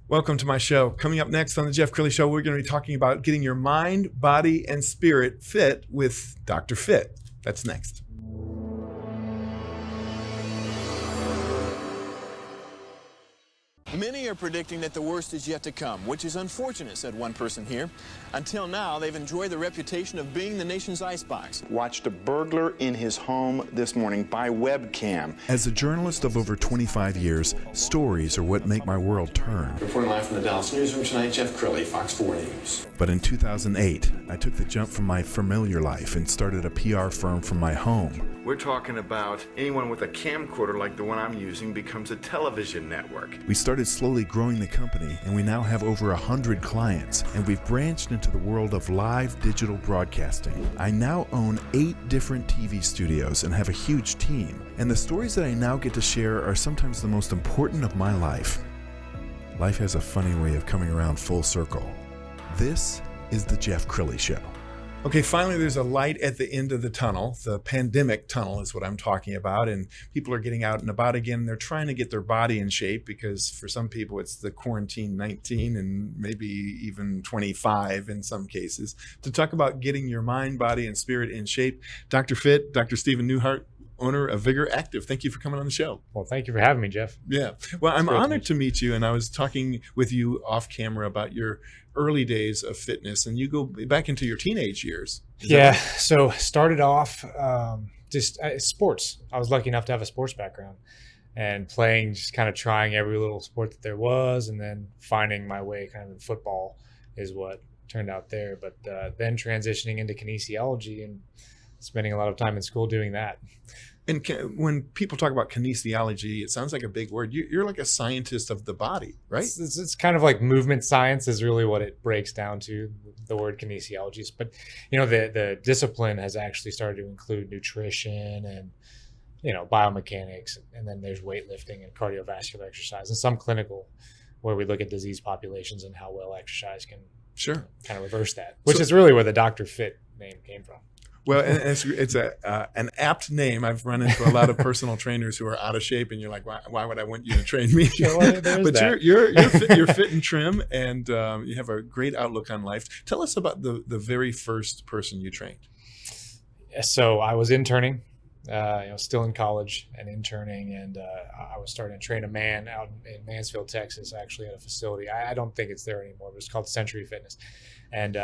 Welcome to my show. Coming up next on the Jeff Crilley Show, we're going to be talking about getting your mind, body, and spirit fit with Dr. Fit. That's next. Many are predicting that the worst is yet to come, which is unfortunate, said one person here. Until now, they've enjoyed the reputation of being the nation's icebox. Watched a burglar in his home this morning by webcam. As a journalist of over 25 years, stories are what make my world turn. Reporting live from the Dallas newsroom tonight, Jeff Crilley, Fox 4 News. But in 2008, I took the jump from my familiar life and started a PR firm from my home. We're talking about anyone with a camcorder like the one I'm using becomes a television network. We started slowly growing the company, and we now have over 100 clients, and we've branched into the world of live digital broadcasting. I now own 8 different TV studios and have a huge team, and the stories that I now get to share are sometimes the most important of my life. Life has a funny way of coming around full circle. This is the Jeff Crilley Show. Okay, finally, there's a light at the end of the tunnel. The pandemic tunnel is what I'm talking about, and people are getting out and about again. They're trying to get their body in shape because for some people it's the quarantine 19 and maybe even 25 in some cases. To talk about getting your mind, body, and spirit in shape, Dr. Fit, Dr. Stephen Newhart, owner of Vigor Active. Thank you for coming on the show. Well, thank you for having me, Jeff. Yeah. Well, I'm honored to meet you, and I was talking with you off camera about your early days of fitness, and you go back into your teenage years. Yeah. So started off just sports. I was lucky enough to have a sports background and playing, just kind of trying every little sport that there was, and then finding my way kind of in football is what turned out there. But then transitioning into kinesiology and spending a lot of time in school doing that. And when people talk about kinesiology, it sounds like a big word. You're like a scientist of the body, right? It's kind of like movement science is really what it breaks down to, the word kinesiology. But, you know, the discipline has actually started to include nutrition and, you know, biomechanics. And then there's weightlifting and cardiovascular exercise and some clinical where we look at disease populations and how well exercise can kind of reverse that, which is really where the Dr. Fit name came from. Well, and it's an apt name. I've run into a lot of personal trainers who are out of shape, and you're like, why would I want you to train me? But you're fit and trim, and you have a great outlook on life. Tell us about the very first person you trained. So I was interning, still in college and interning, and I was starting to train a man out in Mansfield, Texas, actually at a facility. I don't think it's there anymore, but it's called Century Fitness. And,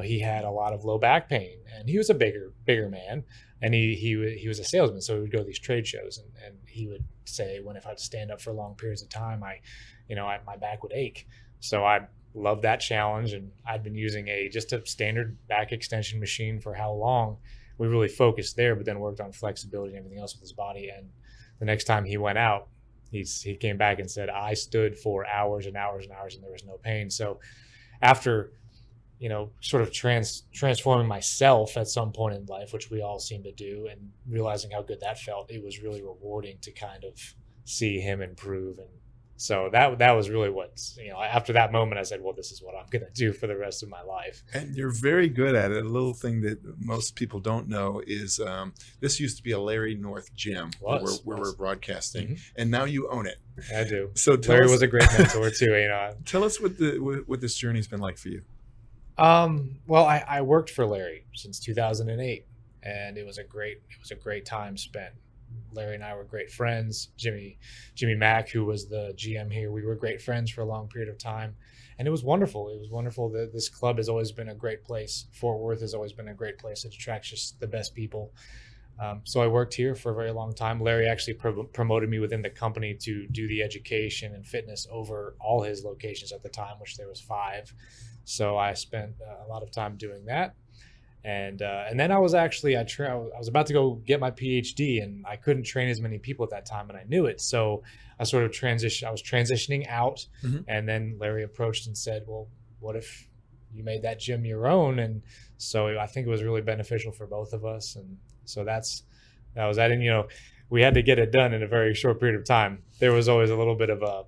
he had a lot of low back pain, and he was a bigger man, and he was a salesman. So he would go to these trade shows, and he would say, if I had to stand up for long periods of time, my back would ache. So I loved that challenge, and I'd been using just a standard back extension machine for how long. We really focused there, but then worked on flexibility and everything else with his body. And the next time he went out, he came back and said, I stood for hours and hours and hours, and there was no pain. So after sort of transforming myself at some point in life, which we all seem to do, and realizing how good that felt, it was really rewarding to kind of see him improve. And so that was really what, after that moment, I said, well, this is what I'm going to do for the rest of my life. And you're very good at it. A little thing that most people don't know is this used to be a Larry North gym where we're broadcasting, and now you own it. I do. So Larry was a great mentor too. Tell us what this journey's been like for you. Well, I worked for Larry since 2008, and it was a great time spent. Larry and I were great friends. Jimmy Mack, who was the GM here, we were great friends for a long period of time, and it was wonderful. It was wonderful. This club has always been a great place. Fort Worth has always been a great place. It attracts just the best people. So I worked here for a very long time. Larry actually promoted me within the company to do the education and fitness over all his locations at the time, which there was 5. So I spent a lot of time doing that. And then I was actually, I was about to go get my PhD, and I couldn't train as many people at that time, and I knew it. So I sort of I was transitioning out, and then Larry approached and said, well, what if you made that gym your own? And so I think it was really beneficial for both of us. And so that was that. And, we had to get it done in a very short period of time. There was always a little bit of a,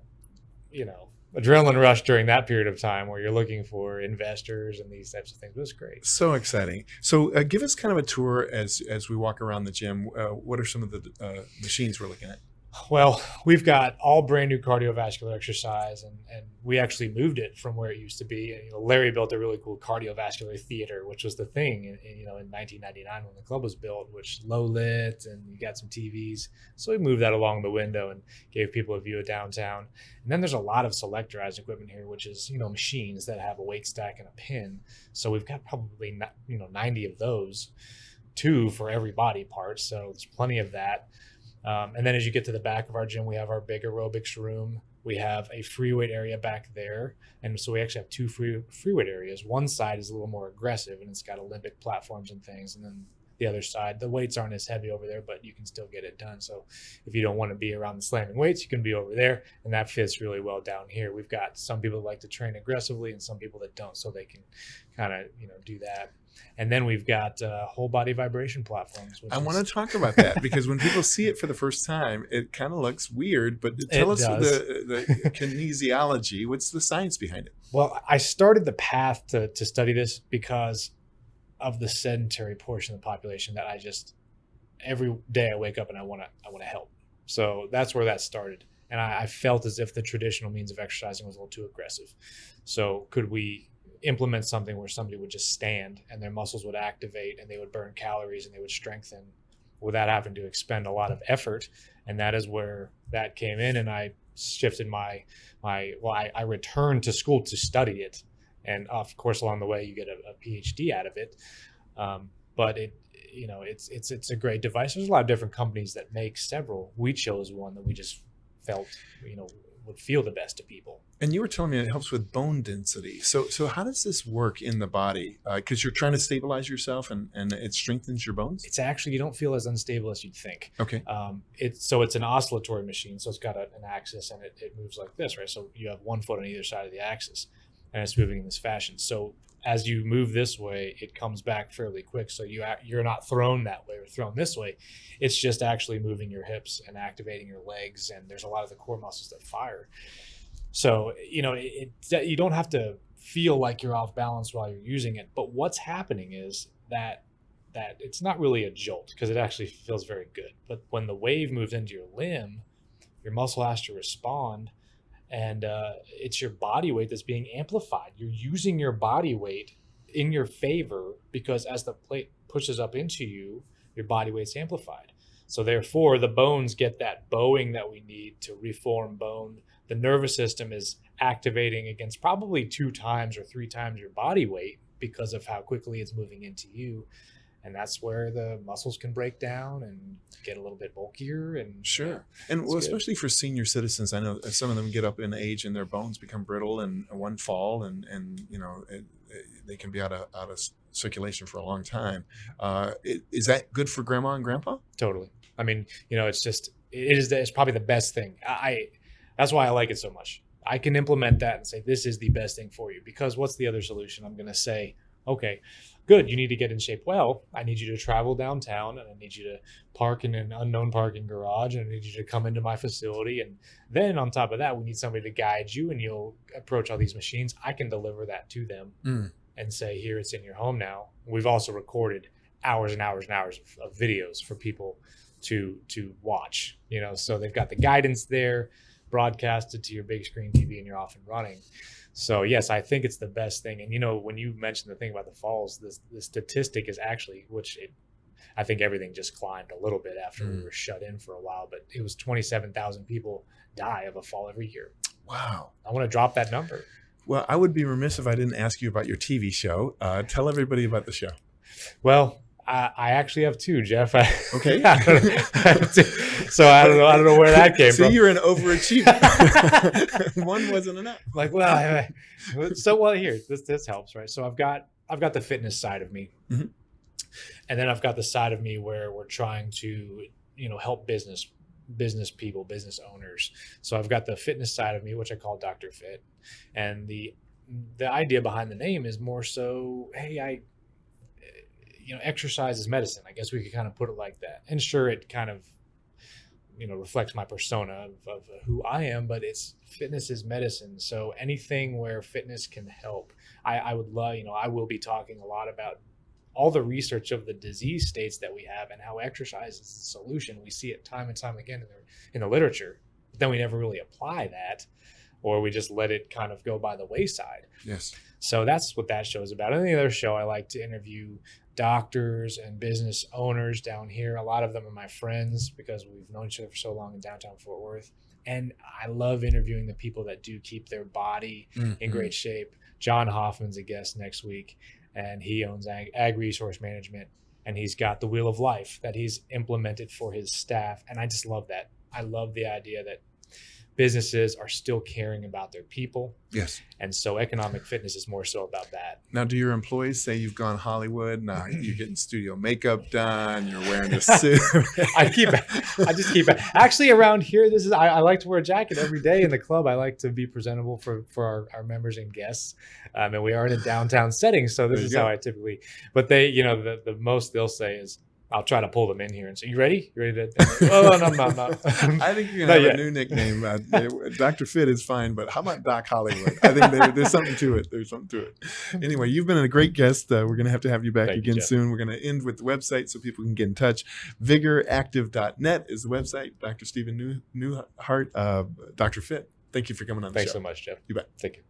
adrenaline rush during that period of time where you're looking for investors and these types of things. It was great. So exciting. So give us kind of a tour as we walk around the gym. What are some of the machines we're looking at? Well, we've got all brand new cardiovascular exercise, and we actually moved it from where it used to be. And, Larry built a really cool cardiovascular theater, which was the thing, in 1999 when the club was built, which low lit, and you got some TVs. So we moved that along the window and gave people a view of downtown. And then there's a lot of selectorized equipment here, which is, machines that have a weight stack and a pin. So we've got probably 90 of those, 2 for every body part. So there's plenty of that. And then as you get to the back of our gym, we have our big aerobics room. We have a free weight area back there. And so we actually have 2 free weight areas. One side is a little more aggressive, and it's got Olympic platforms and things. And then the other side, the weights aren't as heavy over there, but you can still get it done. So if you don't want to be around the slamming weights, you can be over there. And that fits really well down here. We've got some people that like to train aggressively and some people that don't, so they can kind of, do that. And then we've got whole body vibration platforms. I want to talk about that because when people see it for the first time, it kind of looks weird. But tell us the kinesiology. What's the science behind it? Well, I started the path to study this because of the sedentary portion of the population that every day I wake up and I want to help. So that's where that started. And I felt as if the traditional means of exercising was a little too aggressive. So could we implement something where somebody would just stand and their muscles would activate and they would burn calories and they would strengthen without having to expend a lot of effort? And that is where that came in. And I shifted I returned to school to study it. And of course, along the way, you get a PhD out of it. But it's a great device. There's a lot of different companies that make several. We chose one that we just felt, would feel the best to people. And you were telling me it helps with bone density. So how does this work in the body? Because you're trying to stabilize yourself and it strengthens your bones? It's actually, you don't feel as unstable as you'd think. Okay. It's an oscillatory machine. So it's got an axis and it moves like this, right? So you have one foot on either side of the axis and it's moving in this fashion. So as you move this way, it comes back fairly quick. So you're not thrown that way or thrown this way. It's just actually moving your hips and activating your legs. And there's a lot of the core muscles that fire. So, you don't have to feel like you're off balance while you're using it. But what's happening is that it's not really a jolt because it actually feels very good. But when the wave moves into your limb, your muscle has to respond. And it's your body weight that's being amplified. You're using your body weight in your favor because as the plate pushes up into you, your body weight's amplified. So therefore, the bones get that bowing that we need to reform bone. The nervous system is activating against probably 2 times or 3 times your body weight because of how quickly it's moving into you. And that's where the muscles can break down and get a little bit bulkier. And sure. And well, especially for senior citizens, I know some of them get up in age and their bones become brittle and one fall and they can be out of circulation for a long time. Is that good for grandma and grandpa? Totally. I mean, it's probably the best thing. That's why I like it so much. I can implement that and say, this is the best thing for you, because what's the other solution? I'm going to say, okay, good, you need to get in shape. Well, I need you to travel downtown and I need you to park in an unknown parking garage and I need you to come into my facility. And then on top of that, we need somebody to guide you and you'll approach all these machines. I can deliver that to them and say, here, it's in your home now. We've also recorded hours and hours and hours of videos for people to watch, so they've got the guidance there, broadcasted to your big screen TV, and you're off and running. So yes, I think it's the best thing. And when you mentioned the thing about the falls, the statistic is actually, I think everything just climbed a little bit after we were shut in for a while, but it was 27,000 people die of a fall every year. Wow. I want to drop that number. Well, I would be remiss if I didn't ask you about your TV show. Tell everybody about the show. Well, I actually have 2, Jeff. Okay. So I don't know where that came from. So you're an overachiever. One wasn't enough. Like, here, this helps, right? So I've got the fitness side of me, and then I've got the side of me where we're trying to, help business people, business owners. So I've got the fitness side of me, which I call Dr. Fit, and the idea behind the name is more so, hey, exercise is medicine. I guess we could kind of put it like that. And sure, it kind of, reflects my persona of who I am, but fitness is medicine. So anything where fitness can help, I would love, I will be talking a lot about all the research of the disease states that we have and how exercise is the solution. We see it time and time again in the literature, but then we never really apply that, or we just let it kind of go by the wayside. Yes. So that's what that show is about. And the other show, I like to interview doctors and business owners down here. A lot of them are my friends because we've known each other for so long in downtown Fort Worth. And I love interviewing the people that do keep their body in great shape. John Hoffman's a guest next week, and he owns Ag Resource Management, and he's got the Wheel of Life that he's implemented for his staff. And I just love that. I love the idea that businesses are still caring about their people. Yes. And so economic fitness is more so about that. Now, do your employees say you've gone Hollywood? Now you're getting studio makeup done. You're wearing a suit. I just keep it. Actually, around here, I like to wear a jacket every day in the club. I like to be presentable for our members and guests. And we are in a downtown setting, so this is how I typically. But they, the most they'll say is, I'll try to pull them in here and say, "You ready? You ready to?" Oh, no, I'm not. I think you're gonna have a new nickname. Dr. Fit is fine, but how about Doc Hollywood? I think there's something to it. There's something to it. Anyway, you've been a great guest. We're gonna have to have you back again soon. We're gonna end with the website so people can get in touch. VigorActive.net is the website. Dr. Stephen Newhart, Dr. Fit. Thank you for coming on the show. Thanks so much, Jeff. You bet. Thank you.